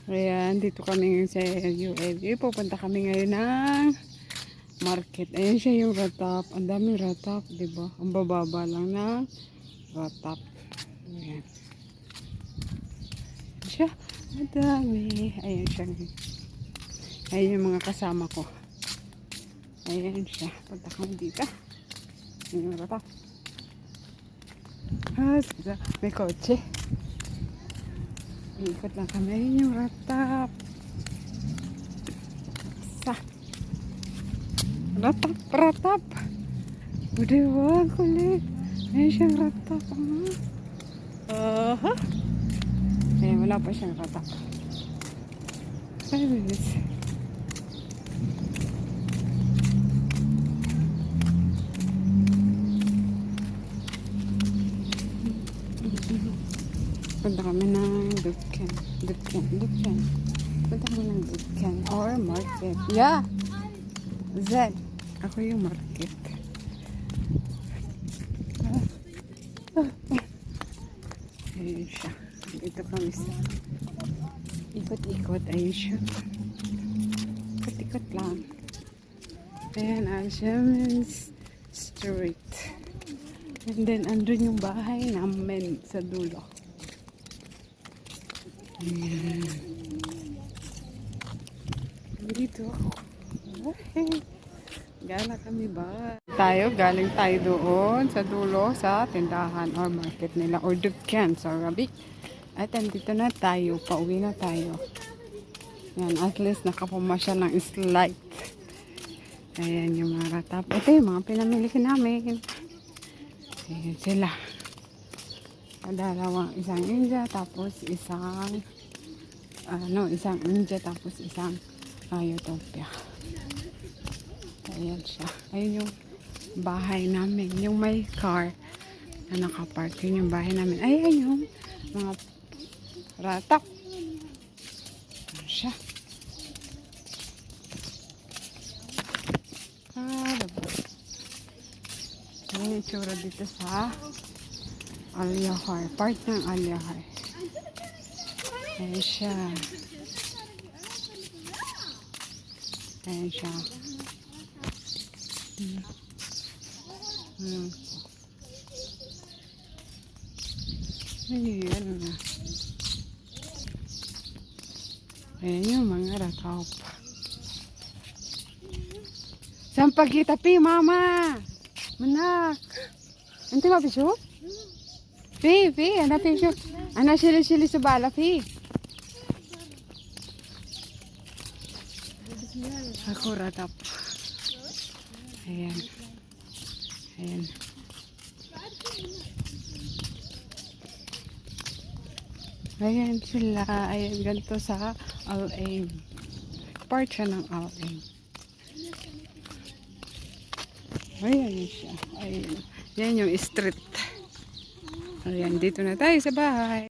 Ayan, dito kami ngayon sa UAE. Pupunta kami ngayon ng market. Ayan siya yung ratap. Ang daming ratap, diba? Ang bababa lang ng ratap. Ayan. Ayan siya. Ang dami. Ayan siya. Ayan yung mga kasama ko. Ayan siya. Punta kami dito. Ayan yung ratap. May kotse. Ikot lang kami. Ayan yung ratap. Ratap. O diba? Kulit. Ayan siyang ratap. Ayan, wala pa siyang ratap. Ayos. Punta kami ng Dukkan. Punta kami ng Dukkan or market. Yeah! Zed. Ako yung market. Ayun siya. Dito kami sa ikot-ikot. Ayun siya. Ikot-ikot lang. Ayan, Aljamin Street. And then, andun yung bahay namin sa dulo. Ayan. Dito ako. Okay. Gala kami ba? Galing tayo doon sa dulo sa tindahan or market nila or dukkan sa Arabic. At andito na tayo. Pauwi na tayo. Yan, at least nakapumasya ng slide. Ayan yung mga ratap. Ito yung mga pinamili namin. Ayan sila. Isang India tapos isang India tapos isang Utopia. Ayan siya. Ayun yung bahay namin. Yung may car na nakapark. Yun yung bahay namin. Ayan yung mga ratap. Ayan siya. Diba? Ayan yung tsura dito sa Al-Yahar. Part ng Al-Yahar. Ayan siya. Ayan siya. Ayan na. Ayan yung mga ratap. Saan pagkita pi, mama? Manak. Ante ba pisyo? Pi, anak pisyo. Anak sili-sili sa bala, pi. Ako ratap. Ayan. Ayan sila. Ayan, ganito sa Al-Ain. Part siya ng Al-Ain. Ayan siya. Ayan. Yan yung street. Ayan, dito na tayo sa bahay.